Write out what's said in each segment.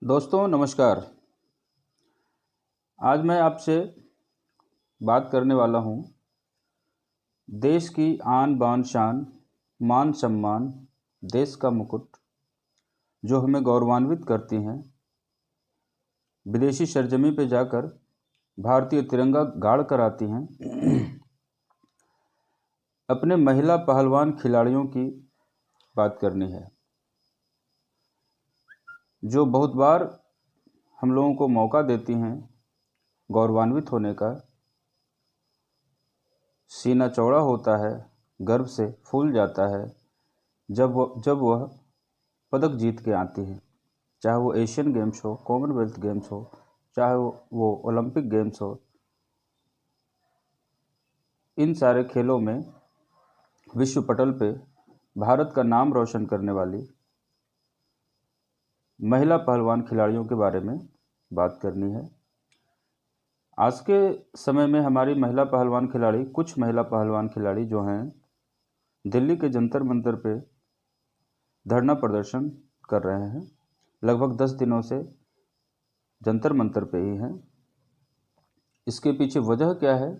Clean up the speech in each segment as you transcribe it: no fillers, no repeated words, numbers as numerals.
दोस्तों नमस्कार। आज मैं आपसे बात करने वाला हूँ देश की आन बान शान, मान सम्मान, देश का मुकुट जो हमें गौरवान्वित करती हैं। विदेशी सरजमी पे जाकर भारतीय तिरंगा गाड़ कर आती हैं। अपने महिला पहलवान खिलाड़ियों की बात करनी है जो बहुत बार हम लोगों को मौका देती हैं गौरवान्वित होने का। सीना चौड़ा होता है, गर्व से फूल जाता है जब वह पदक जीत के आती है, चाहे वो एशियन गेम्स हो, कॉमनवेल्थ गेम्स हो, चाहे वो ओलंपिक गेम्स हो। इन सारे खेलों में विश्व पटल पे भारत का नाम रोशन करने वाली महिला पहलवान खिलाड़ियों के बारे में बात करनी है। आज के समय में हमारी कुछ महिला पहलवान खिलाड़ी जो हैं दिल्ली के जंतर मंतर पे धरना प्रदर्शन कर रहे हैं। लगभग 10 दिनों से जंतर मंतर पे ही हैं। इसके पीछे वजह क्या है?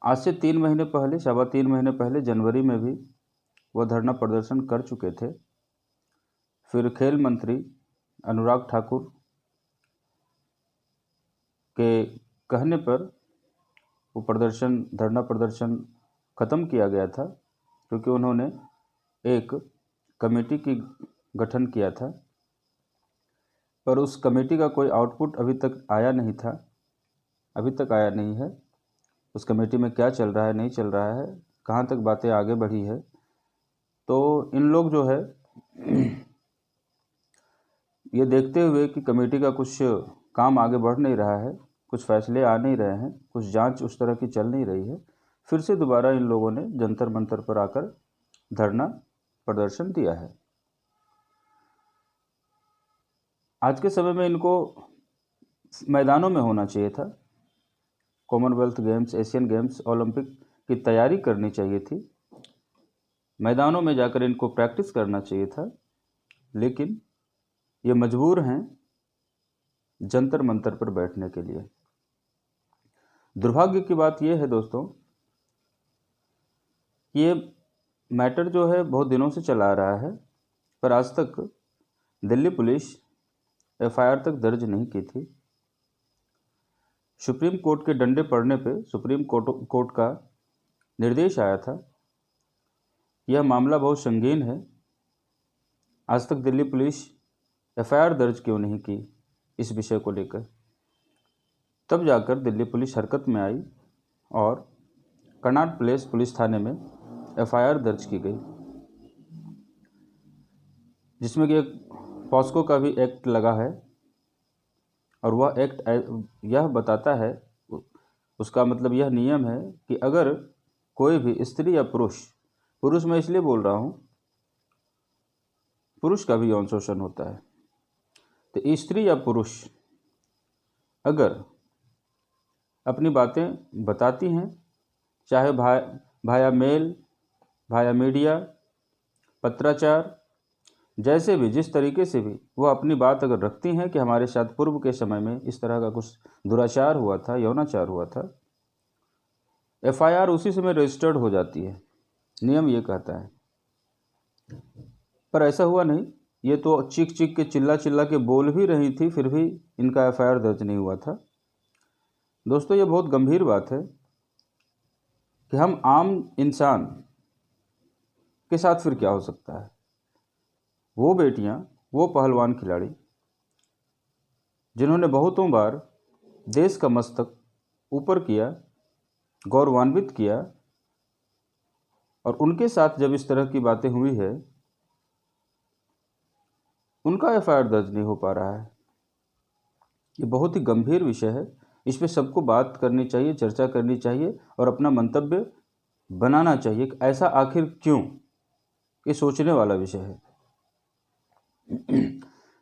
आज से 3 महीने पहले, सवा 3 महीने पहले जनवरी में भी वह धरना प्रदर्शन कर चुके थे। फिर खेल मंत्री अनुराग ठाकुर के कहने पर वो धरना प्रदर्शन ख़त्म किया गया था, क्योंकि उन्होंने एक कमेटी की गठन किया था। पर उस कमेटी का कोई आउटपुट अभी तक आया नहीं है। उस कमेटी में क्या चल रहा है, नहीं चल रहा है, कहाँ तक बातें आगे बढ़ी है। तो इन लोग जो है ये देखते हुए कि कमेटी का कुछ काम आगे बढ़ नहीं रहा है, कुछ फैसले आ नहीं रहे हैं, कुछ जांच उस तरह की चल नहीं रही है, फिर से दोबारा इन लोगों ने जंतर मंतर पर आकर धरना प्रदर्शन दिया है। आज के समय में इनको मैदानों में होना चाहिए था। Commonwealth games, Asian games, Olympic की तैयारी करनी चाहिए थी। मैदानों में जाकर इनको प्रैक्टिस करना चाहिए था, लेकिन ये मजबूर हैं जंतर मंतर पर बैठने के लिए। दुर्भाग्य की बात यह है दोस्तों, ये मैटर जो है बहुत दिनों से चला आ रहा है, पर आज तक दिल्ली पुलिस एफआईआर तक दर्ज नहीं की थी। सुप्रीम कोर्ट के डंडे पड़ने पे सुप्रीम कोर्ट का निर्देश आया था। यह मामला बहुत संगीन है। आज तक दिल्ली पुलिस एफआईआर दर्ज क्यों नहीं की इस विषय को लेकर? तब जाकर दिल्ली पुलिस हरकत में आई और कनॉट प्लेस पुलिस थाने में एफआईआर दर्ज की गई, जिसमें कि एक पॉस्को का भी एक्ट लगा है। और वह एक्ट यह बताता है, उसका मतलब यह नियम है कि अगर कोई भी स्त्री या पुरुष मैं इसलिए बोल रहा हूँ, पुरुष का भी यौन शोषण होता है, तो स्त्री या पुरुष अगर अपनी बातें बताती हैं, चाहे भाया मेल, भाया मीडिया, पत्राचार, जैसे भी जिस तरीके से भी वो अपनी बात अगर रखती हैं कि हमारे साथ पूर्व के समय में इस तरह का कुछ दुराचार हुआ था, यौनाचार हुआ था, एफआईआर उसी समय रजिस्टर्ड हो जाती है। नियम ये कहता है। पर ऐसा हुआ नहीं। ये तो चीख चीख के चिल्ला के बोल भी रही थी, फिर भी इनका एफआईआर दर्ज नहीं हुआ था। दोस्तों, ये बहुत गंभीर बात है कि हम आम इंसान के साथ फिर क्या हो सकता है। वो बेटियां, वो पहलवान खिलाड़ी जिन्होंने बहुतों बार देश का मस्तक ऊपर किया, गौरवान्वित किया, और उनके साथ जब इस तरह की बातें हुई है, उनका एफआईआर दर्ज नहीं हो पा रहा है। ये बहुत ही गंभीर विषय है। इस पर सबको बात करनी चाहिए, चर्चा करनी चाहिए और अपना मंतव्य बनाना चाहिए कि ऐसा आखिर क्यों। ये सोचने वाला विषय है।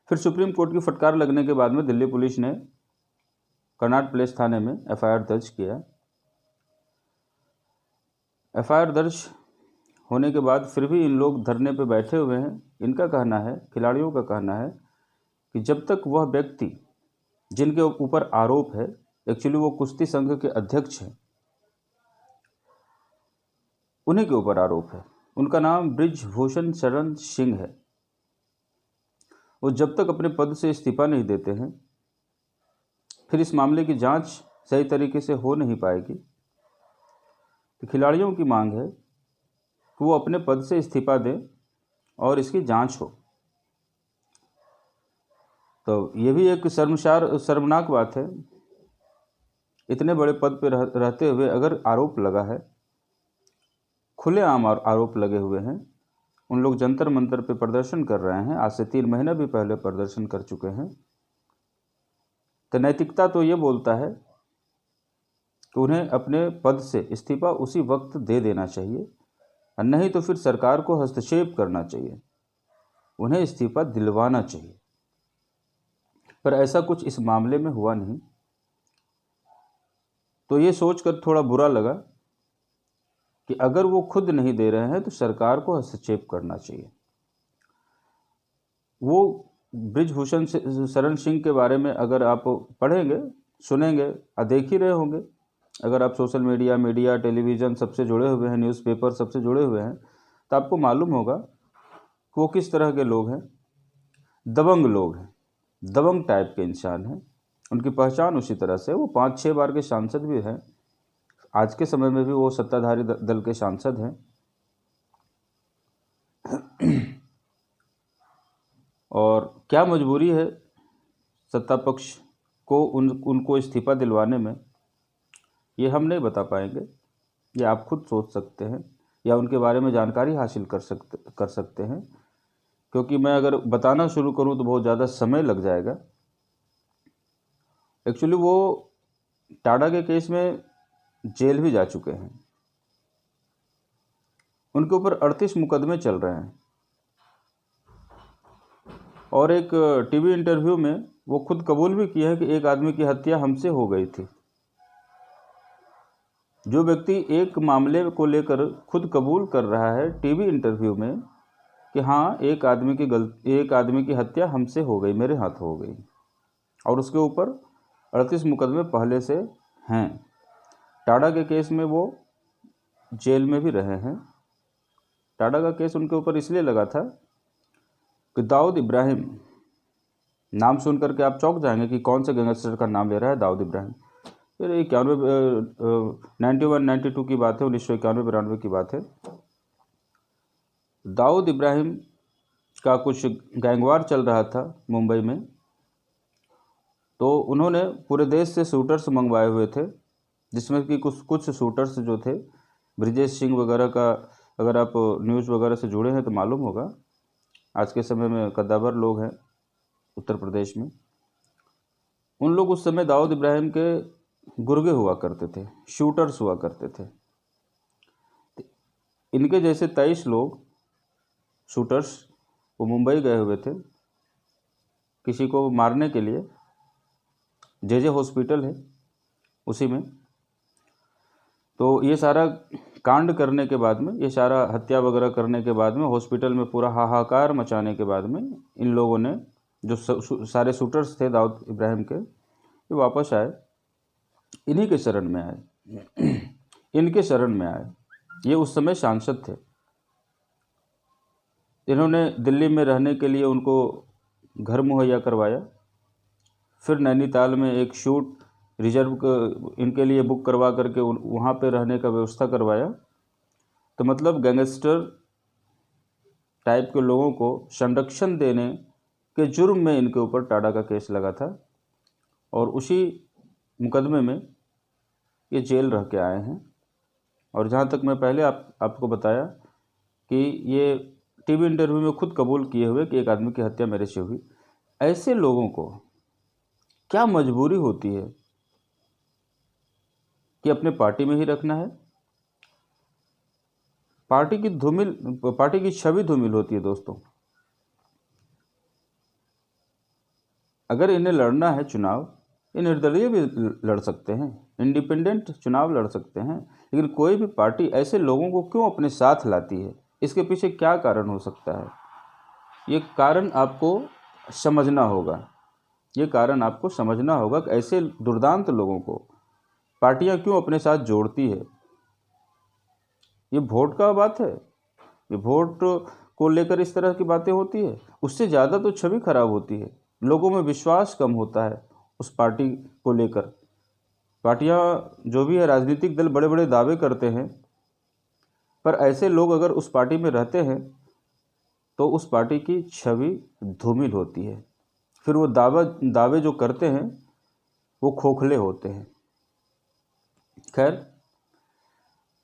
फिर सुप्रीम कोर्ट की फटकार लगने के बाद में दिल्ली पुलिस ने कनॉट प्लेस थाने में एफआईआर दर्ज किया। एफआईआर दर्ज होने के बाद फिर भी इन लोग धरने पे बैठे हुए हैं। इनका कहना है, खिलाड़ियों का कहना है कि जब तक वह व्यक्ति जिनके ऊपर आरोप है, एक्चुअली वो कुश्ती संघ के अध्यक्ष हैं, उन्हीं के ऊपर आरोप है, उनका नाम बृजभूषण शरण सिंह है, वो जब तक अपने पद से इस्तीफा नहीं देते हैं, फिर इस मामले की जांच सही तरीके से हो नहीं पाएगी। तो खिलाड़ियों की मांग है कि वो अपने पद से इस्तीफा दें और इसकी जांच हो। तो ये भी एक शर्मनाक बात है, इतने बड़े पद पर रहते हुए अगर आरोप लगा है, खुलेआम आरोप लगे हुए हैं, उन लोग जंतर मंतर पे प्रदर्शन कर रहे हैं, आज से 3 महीने भी पहले प्रदर्शन कर चुके हैं। तो नैतिकता तो ये बोलता है कि उन्हें अपने पद से इस्तीफा उसी वक्त दे देना चाहिए, और नहीं तो फिर सरकार को हस्तक्षेप करना चाहिए, उन्हें इस्तीफा दिलवाना चाहिए। पर ऐसा कुछ इस मामले में हुआ नहीं। तो ये सोचकर थोड़ा बुरा लगा कि अगर वो खुद नहीं दे रहे हैं तो सरकार को हस्तक्षेप करना चाहिए। वो बृजभूषण शरण सिंह के बारे में अगर आप पढ़ेंगे, सुनेंगे और देख ही रहे होंगे, अगर आप सोशल मीडिया, टेलीविज़न सबसे जुड़े हुए हैं, न्यूज़पेपर सबसे जुड़े हुए हैं, तो आपको मालूम होगा कि वो किस तरह के लोग हैं। दबंग लोग हैं, दबंग टाइप के इंसान हैं। उनकी पहचान उसी तरह से, वो 5-6 बार के सांसद भी हैं, आज के समय में भी वो सत्ताधारी दल के सांसद हैं। और क्या मजबूरी है सत्ता पक्ष को उनको इस्तीफा दिलवाने में, ये हम नहीं बता पाएंगे, ये आप खुद सोच सकते हैं या उनके बारे में जानकारी हासिल कर सकते हैं, क्योंकि मैं अगर बताना शुरू करूं तो बहुत ज़्यादा समय लग जाएगा। एक्चुअली वो टाडा के केस में जेल भी जा चुके हैं, उनके ऊपर 38 मुकदमे चल रहे हैं, और एक टीवी इंटरव्यू में वो खुद कबूल भी किया है कि एक आदमी की हत्या हमसे हो गई थी। जो व्यक्ति एक मामले को लेकर खुद कबूल कर रहा है टीवी इंटरव्यू में कि हाँ, एक आदमी की हत्या हमसे हो गई, मेरे हाथ हो गई, और उसके ऊपर 38 मुकदमे पहले से हैं। टाडा के केस में वो जेल में भी रहे हैं। टाडा का केस उनके ऊपर इसलिए लगा था कि दाऊद इब्राहिम, नाम सुन करके आप चौंक जाएंगे कि कौन से गैंगस्टर का नाम ले रहा है दाऊद इब्राहिम। फिर 91-92 की बात है, 1991-92 की बात है। दाऊद इब्राहिम का कुछ गैंगवार चल रहा था मुंबई में, तो उन्होंने पूरे देश से शूटर्स मंगवाए हुए थे, जिसमें कि कुछ शूटर्स जो थे, ब्रिजेश सिंह वगैरह का, अगर आप न्यूज़ वगैरह से जुड़े हैं तो मालूम होगा, आज के समय में कद्दावर लोग हैं उत्तर प्रदेश में। उन लोग उस समय दाऊद इब्राहिम के गुर्गे हुआ करते थे, शूटर्स हुआ करते थे। इनके जैसे 23 लोग शूटर्स वो मुंबई गए हुए थे किसी को मारने के लिए। जे हॉस्पिटल है उसी में। तो ये सारा कांड करने के बाद में, ये सारा हत्या वगैरह करने के बाद में, हॉस्पिटल में पूरा हाहाकार मचाने के बाद में, इन लोगों ने, जो सारे शूटर्स थे दाऊद इब्राहिम के, ये वापस आए, इन्हीं के शरण में आए, इनके शरण में आए। ये उस समय सांसद थे। इन्होंने दिल्ली में रहने के लिए उनको घर मुहैया करवाया, फिर नैनीताल में एक शूट रिजर्व इनके लिए बुक करवा करके वहाँ पे रहने का व्यवस्था करवाया। तो मतलब गैंगस्टर टाइप के लोगों को संरक्षण देने के जुर्म में इनके ऊपर टाडा का केस लगा था, और उसी मुकदमे में ये जेल रह के आए हैं। और जहाँ तक मैं पहले आपको बताया कि ये टीवी इंटरव्यू में खुद कबूल किए हुए कि एक आदमी की हत्या मेरे से हुई। ऐसे लोगों को क्या मजबूरी होती है कि अपने पार्टी में ही रखना है। पार्टी की छवि धूमिल होती है दोस्तों। अगर इन्हें लड़ना है चुनाव, ये निर्दलीय भी लड़ सकते हैं, इंडिपेंडेंट चुनाव लड़ सकते हैं, लेकिन कोई भी पार्टी ऐसे लोगों को क्यों अपने साथ लाती है, इसके पीछे क्या कारण हो सकता है? ये कारण आपको समझना होगा, ये कारण आपको समझना होगा कि ऐसे दुर्दांत लोगों को पार्टियां क्यों अपने साथ जोड़ती है। ये वोट का बात है, ये वोट को लेकर इस तरह की बातें होती है, उससे ज़्यादा तो छवि खराब होती है, लोगों में विश्वास कम होता है उस पार्टी को लेकर। पार्टियां जो भी है, राजनीतिक दल बड़े बड़े दावे करते हैं, पर ऐसे लोग अगर उस पार्टी में रहते हैं तो उस पार्टी की छवि धूमिल होती है, फिर वो दावे जो करते हैं वो खोखले होते हैं। खैर,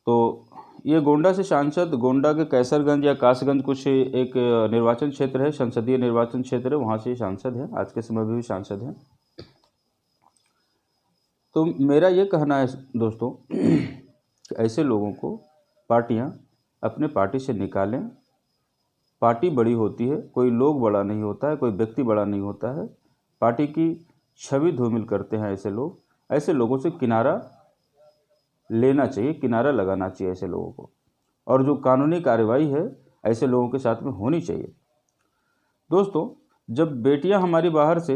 तो ये गोंडा से सांसद, गोंडा के कैसरगंज या कासगंज कुछ एक निर्वाचन क्षेत्र है, संसदीय निर्वाचन क्षेत्र है, वहाँ से सांसद है, आज के समय में भी सांसद हैं। तो मेरा ये कहना है दोस्तों कि ऐसे लोगों को पार्टियां अपने पार्टी से निकालें। पार्टी बड़ी होती है, कोई लोग बड़ा नहीं होता है, कोई व्यक्ति बड़ा नहीं होता है। पार्टी की छवि धूमिल करते हैं ऐसे लोग। ऐसे लोगों से किनारा लेना चाहिए, किनारा लगाना चाहिए ऐसे लोगों को, और जो कानूनी कार्रवाई है ऐसे लोगों के साथ में होनी चाहिए। दोस्तों, जब बेटियां हमारी बाहर से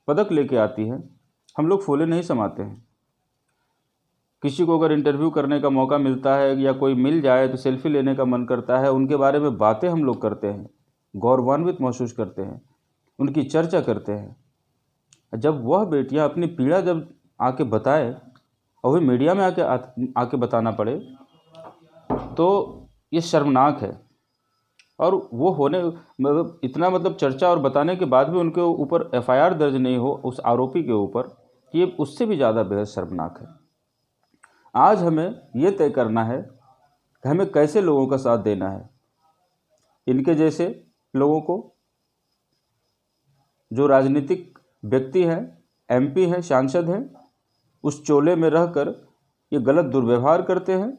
पदक लेके आती हैं, हम लोग फूले नहीं समाते हैं। किसी को अगर इंटरव्यू करने का मौका मिलता है या कोई मिल जाए तो सेल्फी लेने का मन करता है, उनके बारे में बातें हम लोग करते हैं, गौरवान्वित महसूस करते हैं, उनकी चर्चा करते हैं। जब वह बेटियां अपनी पीड़ा जब आके बताए और वही मीडिया में आके बताना पड़े तो ये शर्मनाक है। और वो होने मतलब इतना चर्चा और बताने के बाद भी उनके ऊपर एफआईआर दर्ज नहीं हो उस आरोपी के ऊपर, ये उससे भी ज़्यादा बेहद शर्मनाक है। आज हमें ये तय करना है कि हमें कैसे लोगों का साथ देना है। इनके जैसे लोगों को, जो राजनीतिक व्यक्ति हैं, एमपी हैं, सांसद हैं, उस चोले में रहकर ये गलत दुर्व्यवहार करते हैं।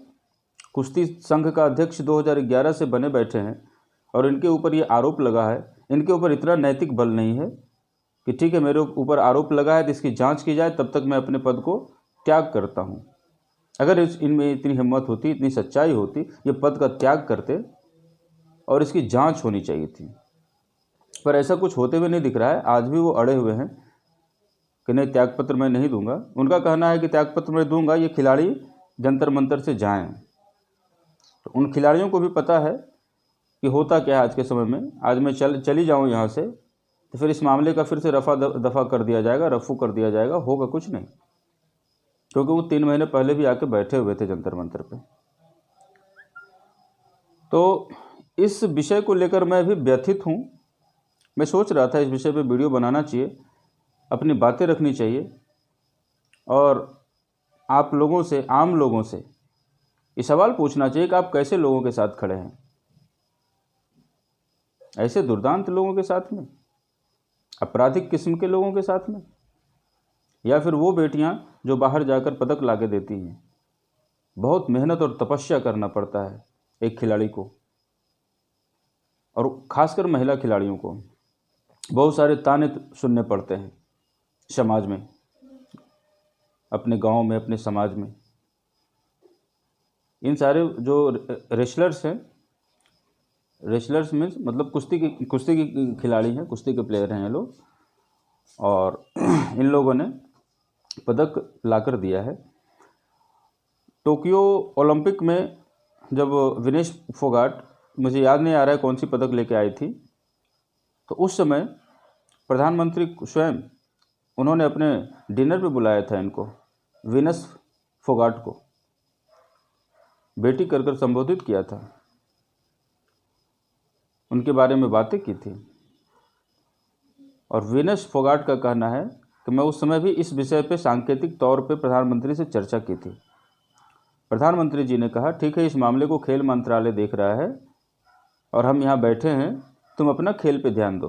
कुश्ती संघ का अध्यक्ष 2011 से बने बैठे हैं और इनके ऊपर ये आरोप लगा है। इनके ऊपर इतना नैतिक बल नहीं है कि ठीक है, मेरे ऊपर आरोप लगा है तो इसकी जांच की जाए, तब तक मैं अपने पद को त्याग करता हूं। अगर इनमें इतनी हिम्मत होती, इतनी सच्चाई होती, ये पद का त्याग करते और इसकी जांच होनी चाहिए थी। पर ऐसा कुछ होते हुए नहीं दिख रहा है। आज भी वो अड़े हुए हैं कि नहीं, त्यागपत्र मैं नहीं दूंगा। उनका कहना है कि त्यागपत्र मैं दूंगा, ये खिलाड़ी जंतर मंतर से जाएं। तो उन खिलाड़ियों को भी पता है कि होता क्या है आज के समय में। आज मैं चली जाऊं यहाँ से तो फिर इस मामले का फिर से रफा दफा कर दिया जाएगा, रफू कर दिया जाएगा, होगा कुछ नहीं। क्योंकि वो 3 महीने पहले भी आके बैठे हुए थे जंतर मंतर पे। तो इस विषय को लेकर मैं भी व्यथित हूँ। मैं सोच रहा था इस विषय पे वीडियो बनाना चाहिए, अपनी बातें रखनी चाहिए और आप लोगों से, आम लोगों से ये सवाल पूछना चाहिए कि आप कैसे लोगों के साथ खड़े हैं, ऐसे दुर्दांत लोगों के साथ में, आपराधिक किस्म के लोगों के साथ में, या फिर वो बेटियां जो बाहर जाकर पदक लाके देती हैं। बहुत मेहनत और तपस्या करना पड़ता है एक खिलाड़ी को, और खासकर महिला खिलाड़ियों को बहुत सारे ताने सुनने पड़ते हैं समाज में, अपने गांव में, अपने समाज में। इन सारे जो रेसलर्स हैं, रेसलर्स मीन्स मतलब कुश्ती की खिलाड़ी हैं, कुश्ती के प्लेयर हैं ये लोग, और इन लोगों ने पदक लाकर दिया है। टोक्यो ओलंपिक में जब विनेश फोगाट, मुझे याद नहीं आ रहा है कौन सी पदक लेके आई थी, तो उस समय प्रधानमंत्री स्वयं उन्होंने अपने डिनर पे बुलाया था इनको, विनेश फोगाट को बेटी कर संबोधित किया था, उनके बारे में बातें की थी। और विनेश फोगाट का कहना है कि मैं उस समय भी इस विषय पे सांकेतिक तौर पे प्रधानमंत्री से चर्चा की थी। प्रधानमंत्री जी ने कहा, ठीक है, इस मामले को खेल मंत्रालय देख रहा है और हम यहाँ बैठे हैं, तुम अपना खेल पे ध्यान दो।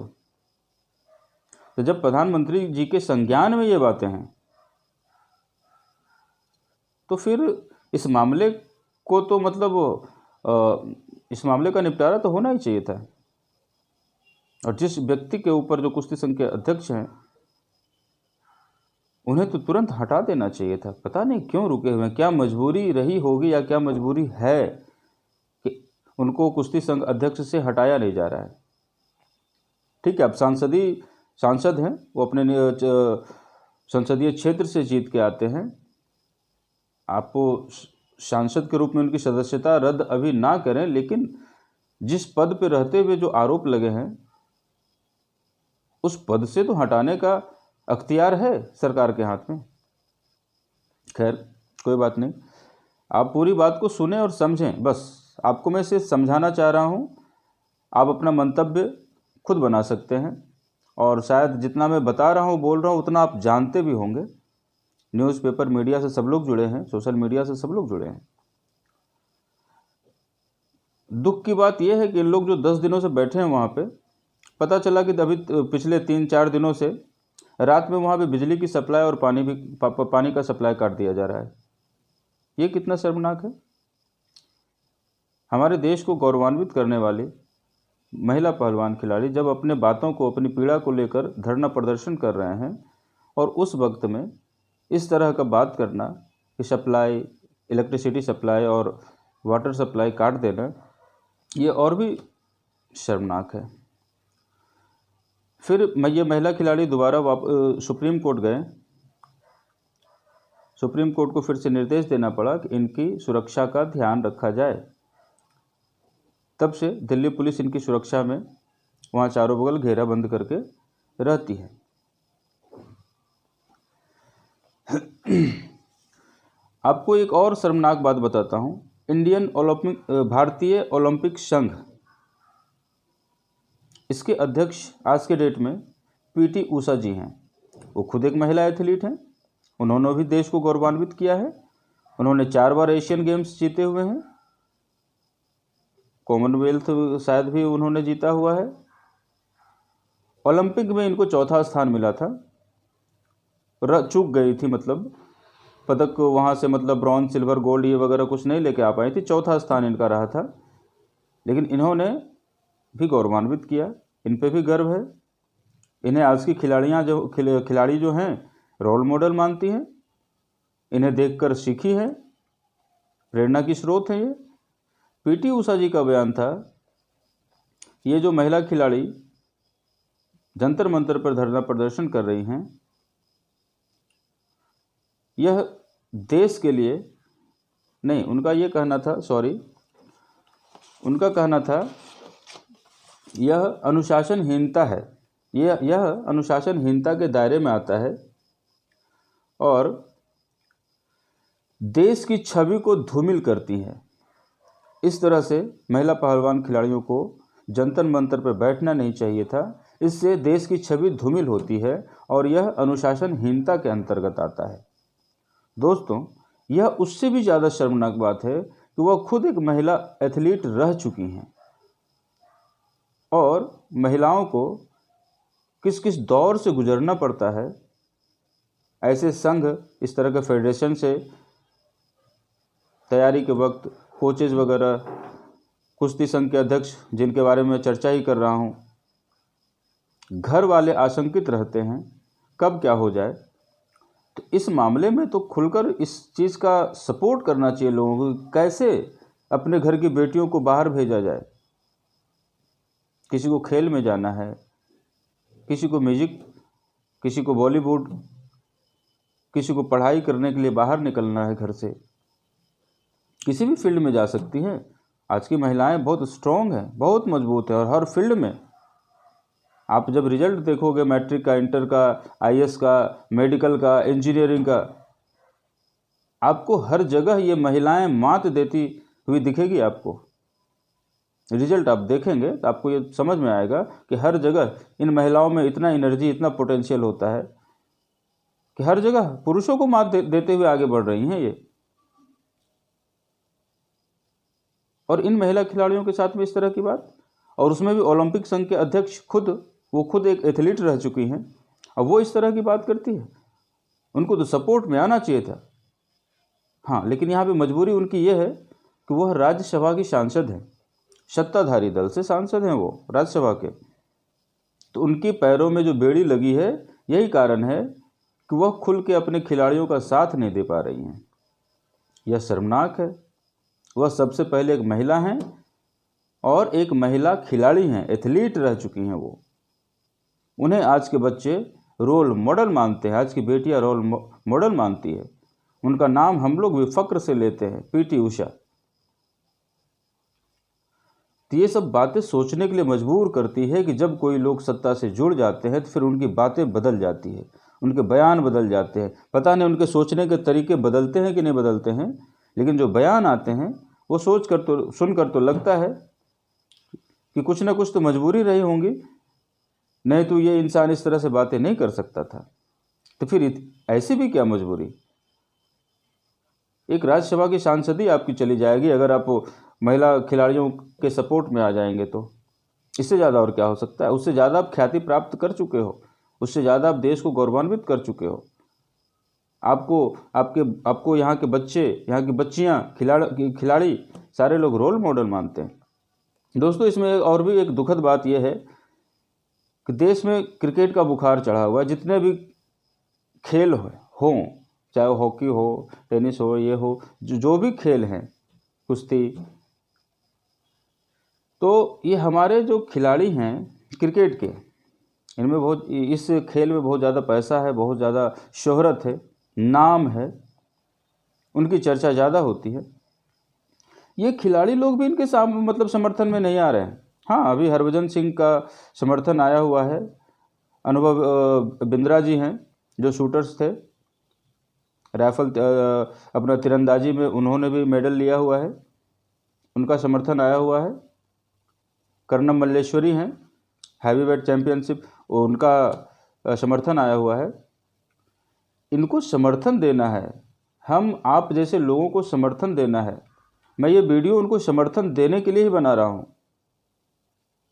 तो जब प्रधानमंत्री जी के संज्ञान में ये बातें हैं तो फिर इस मामले को तो इस मामले का निपटारा तो होना ही चाहिए था। और जिस व्यक्ति के ऊपर, जो कुश्ती संघ के अध्यक्ष हैं, उन्हें तो तुरंत हटा देना चाहिए था। पता नहीं क्यों रुके हुए हैं, क्या मजबूरी रही होगी या क्या मजबूरी है कि उनको कुश्ती संघ अध्यक्ष से हटाया नहीं जा रहा है। ठीक है, अब सांसदीय सांसद हैं, वो अपने संसदीय क्षेत्र से जीत के आते हैं, आपको सांसद के रूप में उनकी सदस्यता रद्द अभी ना करें, लेकिन जिस पद पे रहते हुए जो आरोप लगे हैं उस पद से तो हटाने का अख्तियार है सरकार के हाथ में। खैर कोई बात नहीं, आप पूरी बात को सुने और समझें, बस आपको मैं इसे समझाना चाह रहा हूँ। आप अपना मंतव्य खुद बना सकते हैं, और शायद जितना मैं बता रहा हूँ बोल रहा हूँ उतना आप जानते भी होंगे। न्यूज़पेपर मीडिया से सब लोग जुड़े हैं, सोशल मीडिया से सब लोग जुड़े हैं। दुख की बात यह है कि इन लोग जो 10 दिनों से बैठे हैं वहाँ पे, पता चला कि अभी पिछले 3-4 दिनों से रात में वहाँ पे बिजली की सप्लाई और पानी का सप्लाई काट दिया जा रहा है। ये कितना शर्मनाक है। हमारे देश को गौरवान्वित करने वाली महिला पहलवान खिलाड़ी जब अपने बातों को, अपनी पीड़ा को लेकर धरना प्रदर्शन कर रहे हैं, और उस वक्त में इस तरह का बात करना कि सप्लाई, इलेक्ट्रिसिटी सप्लाई और वाटर सप्लाई काट देना, ये और भी शर्मनाक है। फिर ये महिला खिलाड़ी दोबारा सुप्रीम कोर्ट गए। सुप्रीम कोर्ट को फिर से निर्देश देना पड़ा कि इनकी सुरक्षा का ध्यान रखा जाए। तब से दिल्ली पुलिस इनकी सुरक्षा में वहाँ चारों बगल घेरा बंद करके रहती है। आपको एक और शर्मनाक बात बताता हूँ। भारतीय ओलंपिक संघ, इसके अध्यक्ष आज के डेट में पीटी ऊषा जी हैं। वो खुद एक महिला एथलीट हैं, उन्होंने भी देश को गौरवान्वित किया है। उन्होंने 4 बार एशियन गेम्स जीते हुए हैं, कॉमनवेल्थ शायद भी उन्होंने जीता हुआ है। ओलंपिक में इनको 4था स्थान मिला था, चूक गई थी, मतलब पदक वहाँ से, मतलब ब्रॉन्ज, सिल्वर, गोल्ड ये वगैरह कुछ नहीं लेके आ पाई थी। 4था स्थान इनका रहा था, लेकिन इन्होंने भी गौरवान्वित किया। इन पे भी गर्व है। इन्हें आज की खिलाड़ी जो हैं रोल मॉडल मानती हैं, इन्हें देखकर सीखी है, प्रेरणा की स्रोत है ये। पीटी ऊषा जी का बयान था, ये जो महिला खिलाड़ी जंतर मंतर पर धरना प्रदर्शन कर रही हैं, यह देश के लिए नहीं, उनका ये कहना था, उनका कहना था यह अनुशासनहीनता है, यह अनुशासनहीनता के दायरे में आता है और देश की छवि को धूमिल करती है। इस तरह से महिला पहलवान खिलाड़ियों को जंतर मंतर पर बैठना नहीं चाहिए था। इससे देश की छवि धूमिल होती है और यह अनुशासनहीनता के अंतर्गत आता है। दोस्तों, यह उससे भी ज़्यादा शर्मनाक बात है कि वह खुद एक महिला एथलीट रह चुकी हैं, और महिलाओं को किस किस दौर से गुजरना पड़ता है। ऐसे संघ, इस तरह के फेडरेशन से तैयारी के वक्त कोचेज वगैरह, कुश्ती संघ के अध्यक्ष जिनके बारे में चर्चा ही कर रहा हूँ, घर वाले आशंकित रहते हैं कब क्या हो जाए। तो इस मामले में तो खुलकर इस चीज़ का सपोर्ट करना चाहिए लोगों को। कैसे अपने घर की बेटियों को बाहर भेजा जाए? किसी को खेल में जाना है, किसी को म्यूजिक, किसी को बॉलीवुड, किसी को पढ़ाई करने के लिए बाहर निकलना है घर से, किसी भी फील्ड में जा सकती हैं। आज की महिलाएं बहुत स्ट्रॉन्ग हैं, बहुत मजबूत हैं, और हर फील्ड में आप जब रिजल्ट देखोगे, मैट्रिक का, इंटर का, आईएएस का, मेडिकल का, इंजीनियरिंग का, आपको हर जगह ये महिलाएं मात देती हुई दिखेगी। आपको रिजल्ट आप देखेंगे तो आपको ये समझ में आएगा कि हर जगह इन महिलाओं में इतना एनर्जी, इतना पोटेंशियल होता है कि हर जगह पुरुषों को मात देते हुए आगे बढ़ रही हैं ये। और इन महिला खिलाड़ियों के साथ में इस तरह की बात, और उसमें भी ओलंपिक संघ के अध्यक्ष वो खुद एक एथलीट रह चुकी हैं, और वो इस तरह की बात करती है। उनको तो सपोर्ट में आना चाहिए था। हाँ, लेकिन यहाँ पे मजबूरी उनकी ये है कि वह राज्यसभा की सांसद हैं, सत्ताधारी दल से सांसद हैं वो राज्यसभा के। तो उनके पैरों में जो बेड़ी लगी है, यही कारण है कि वह खुल के अपने खिलाड़ियों का साथ नहीं दे पा रही हैं। यह शर्मनाक है। वह सबसे पहले एक महिला हैं और एक महिला खिलाड़ी हैं, एथलीट रह चुकी हैं वो। उन्हें आज के बच्चे रोल मॉडल मानते हैं, आज की बेटियां रोल मॉडल मानती है। उनका नाम हम लोग भी फक्र से लेते हैं, पीटी उषा। तो ये सब बातें सोचने के लिए मजबूर करती है कि जब कोई लोग सत्ता से जुड़ जाते हैं तो फिर उनकी बातें बदल जाती है, उनके बयान बदल जाते हैं। पता नहीं उनके सोचने के तरीके बदलते हैं कि नहीं बदलते हैं, लेकिन जो बयान आते हैं वो सुनकर तो लगता है कि कुछ ना कुछ तो मजबूरी रही होंगी, नहीं तो ये इंसान इस तरह से बातें नहीं कर सकता था। तो फिर ऐसी भी क्या मजबूरी? एक राज्यसभा की सांसद ही आपकी चली जाएगी अगर आप महिला खिलाड़ियों के सपोर्ट में आ जाएंगे तो। इससे ज़्यादा और क्या हो सकता है? उससे ज़्यादा आप ख्याति प्राप्त कर चुके हो, उससे ज़्यादा आप देश को गौरवान्वित कर चुके हो। आपको यहाँ के बच्चे, यहाँ की बच्चियाँ, खिलाड़ी सारे लोग रोल मॉडल मानते हैं। दोस्तों, इसमें और भी एक दुखद बात यह है कि देश में क्रिकेट का बुखार चढ़ा हुआ है। जितने भी खेल हों, चाहे हॉकी हो, टेनिस हो, ये हो, जो भी खेल हैं, कुश्ती, तो ये हमारे जो खिलाड़ी हैं क्रिकेट के, इस खेल में बहुत ज़्यादा पैसा है, बहुत ज़्यादा शोहरत है, नाम है, उनकी चर्चा ज़्यादा होती है। ये खिलाड़ी लोग भी इनके समर्थन में नहीं आ रहे हैं। हाँ, अभी हरभजन सिंह का समर्थन आया हुआ है। अनुभव बिंद्रा जी हैं जो शूटर्स थे, राइफल अपना तीरंदाजी में उन्होंने भी मेडल लिया हुआ है, उनका समर्थन आया हुआ है। कर्णम मल्लेश्वरी हैं, हैवीवेट चैंपियनशिप, उनका समर्थन आया हुआ है। इनको समर्थन देना है, हम आप जैसे लोगों को समर्थन देना है। मैं ये वीडियो उनको समर्थन देने के लिए ही बना रहा हूँ।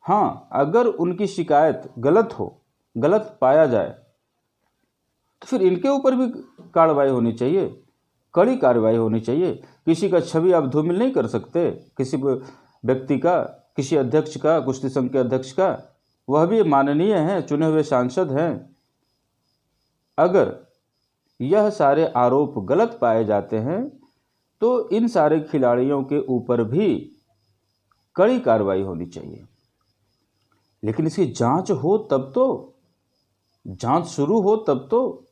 हाँ, अगर उनकी शिकायत गलत हो, गलत पाया जाए तो फिर इनके ऊपर भी कार्रवाई होनी चाहिए, कड़ी कार्रवाई होनी चाहिए। किसी का छवि आप धूमिल नहीं कर सकते, किसी व्यक्ति का, किसी अध्यक्ष का, कुश्ती संघ के अध्यक्ष का, वह भी माननीय हैं, चुने हुए सांसद हैं। अगर यह सारे आरोप गलत पाए जाते हैं तो इन सारे खिलाड़ियों के ऊपर भी कड़ी कार्रवाई होनी चाहिए। लेकिन इसकी जांच हो तब तो, जांच शुरू हो तब तो।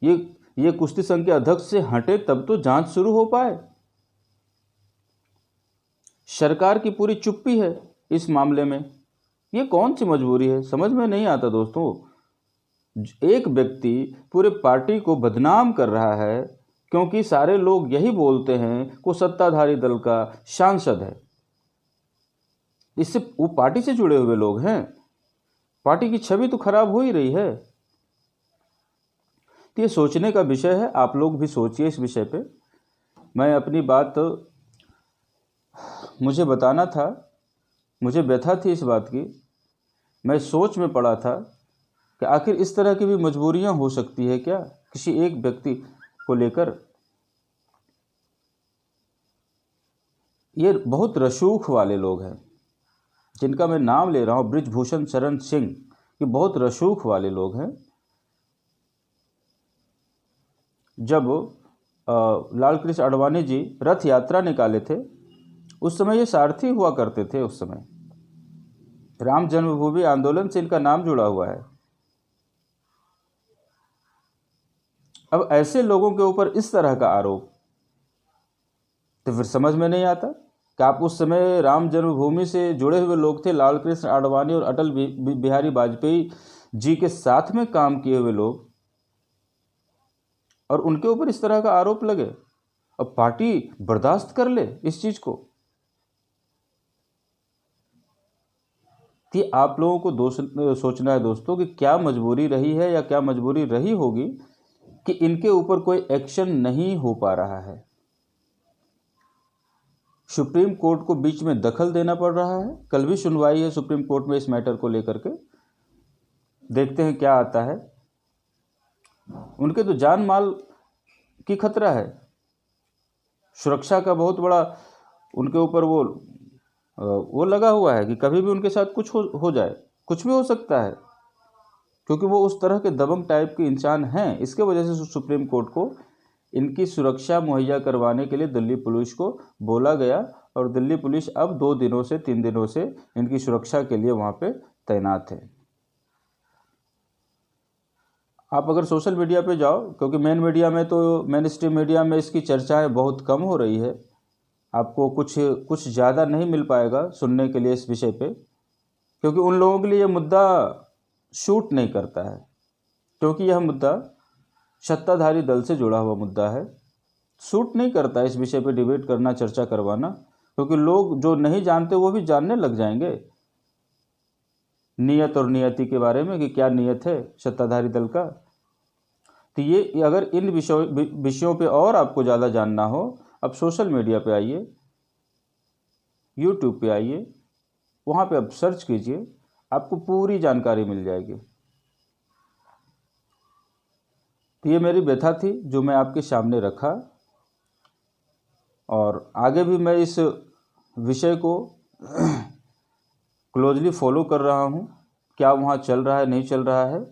ये कुश्ती संघ के अध्यक्ष से हटे तब तो जांच शुरू हो पाए। सरकार की पूरी चुप्पी है इस मामले में। ये कौन सी मजबूरी है, समझ में नहीं आता दोस्तों। एक व्यक्ति पूरे पार्टी को बदनाम कर रहा है क्योंकि सारे लोग यही बोलते हैं कि वो सत्ताधारी दल का सांसद है। इससे वो पार्टी से जुड़े हुए लोग हैं, पार्टी की छवि तो खराब हो ही रही है। तो ये सोचने का विषय है, आप लोग भी सोचिए इस विषय पे। मैं अपनी बात, मुझे बताना था, मुझे व्यथा थी इस बात की। मैं सोच में पड़ा था कि आखिर इस तरह की भी मजबूरियां हो सकती है क्या किसी एक व्यक्ति को लेकर। ये बहुत रसूख वाले लोग हैं जिनका मैं नाम ले रहा हूं, बृजभूषण शरण सिंह, ये बहुत रसूख वाले लोग हैं। जब लाल कृष्ण आडवाणी जी रथ यात्रा निकाले थे उस समय ये सारथी हुआ करते थे। उस समय राम जन्मभूमि आंदोलन से इनका नाम जुड़ा हुआ है। अब ऐसे लोगों के ऊपर इस तरह का आरोप, तो फिर समझ में नहीं आता कि आप उस समय राम जन्मभूमि से जुड़े हुए लोग थे, लाल कृष्ण आडवाणी और अटल बिहारी वाजपेयी जी के साथ में काम किए हुए लोग, और उनके ऊपर इस तरह का आरोप लगे। अब पार्टी बर्दाश्त कर ले इस चीज को? कि आप लोगों को सोचना है दोस्तों कि क्या मजबूरी रही है या क्या मजबूरी रही होगी कि इनके ऊपर कोई एक्शन नहीं हो पा रहा है। सुप्रीम कोर्ट को बीच में दखल देना पड़ रहा है। कल भी सुनवाई है सुप्रीम कोर्ट में इस मैटर को लेकर के, देखते हैं क्या आता है। उनके तो जान माल की खतरा है, सुरक्षा का बहुत बड़ा उनके ऊपर वो लगा हुआ है कि कभी भी उनके साथ कुछ हो जाए, कुछ भी हो सकता है, क्योंकि वो उस तरह के दबंग टाइप के इंसान हैं। इसके वजह से सुप्रीम कोर्ट को इनकी सुरक्षा मुहैया करवाने के लिए दिल्ली पुलिस को बोला गया और दिल्ली पुलिस अब 2 दिनों से 3 दिनों से इनकी सुरक्षा के लिए वहाँ पे तैनात है। आप अगर सोशल मीडिया पे जाओ, क्योंकि मेन स्ट्रीम मीडिया में इसकी चर्चाएं बहुत कम हो रही है, आपको कुछ ज़्यादा नहीं मिल पाएगा सुनने के लिए इस विषय पे, क्योंकि उन लोगों के लिए यह मुद्दा शूट नहीं करता है, क्योंकि यह मुद्दा सत्ताधारी दल से जुड़ा हुआ मुद्दा है। सूट नहीं करता इस विषय पे डिबेट करना, चर्चा करवाना, क्योंकि लोग जो नहीं जानते वो भी जानने लग जाएंगे नियत और नियति के बारे में कि क्या नियत है सत्ताधारी दल का। तो ये अगर इन विषयों पे और आपको ज़्यादा जानना हो, अब सोशल मीडिया पे आइए, यूट्यूब पे आइए, वहाँ पे आप सर्च कीजिए, आपको पूरी जानकारी मिल जाएगी। तो ये मेरी व्यथा थी जो मैं आपके सामने रखा, और आगे भी मैं इस विषय को क्लोजली फॉलो कर रहा हूँ, क्या वहाँ चल रहा है नहीं चल रहा है।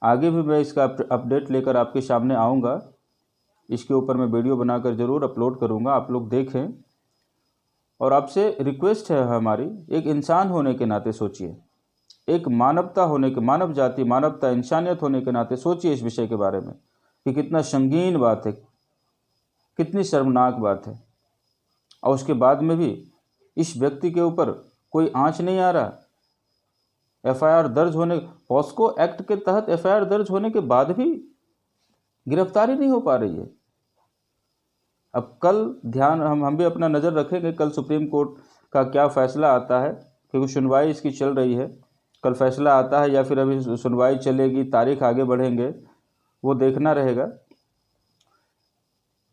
आगे भी मैं इसका अपडेट लेकर आपके सामने आऊँगा। इसके ऊपर मैं वीडियो बनाकर ज़रूर अपलोड करूँगा, आप लोग देखें। और आपसे रिक्वेस्ट है हमारी, एक इंसान होने के नाते सोचिए, एक मानवता होने के, मानव जाति, मानवता, इंसानियत होने के नाते सोचिए इस विषय के बारे में कि कितना संगीन बात है, कितनी शर्मनाक बात है। और उसके बाद में भी इस व्यक्ति के ऊपर कोई आंच नहीं आ रहा। एफआईआर दर्ज होने, पॉस्को एक्ट के तहत एफआईआर दर्ज होने के बाद भी गिरफ्तारी नहीं हो पा रही है। अब कल ध्यान हम भी अपना नज़र रखेंगे, कल सुप्रीम कोर्ट का क्या फ़ैसला आता है, क्योंकि सुनवाई इसकी चल रही है। कल फैसला आता है या फिर अभी सुनवाई चलेगी, तारीख आगे बढ़ेंगे, वो देखना रहेगा।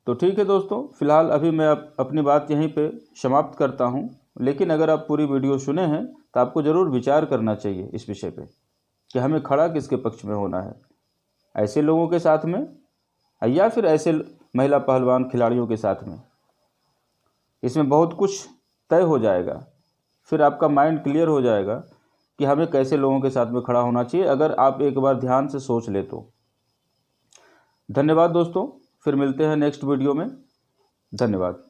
तो ठीक है दोस्तों, फ़िलहाल अभी मैं अपनी बात यहीं पे समाप्त करता हूँ। लेकिन अगर आप पूरी वीडियो सुने हैं तो आपको ज़रूर विचार करना चाहिए इस विषय पे कि हमें खड़ा किसके पक्ष में होना है, ऐसे लोगों के साथ में या फिर ऐसे महिला पहलवान खिलाड़ियों के साथ में। इसमें बहुत कुछ तय हो जाएगा, फिर आपका माइंड क्लियर हो जाएगा कि हमें कैसे लोगों के साथ में खड़ा होना चाहिए, अगर आप एक बार ध्यान से सोच ले तो। धन्यवाद दोस्तों, फिर मिलते हैं नेक्स्ट वीडियो में। धन्यवाद।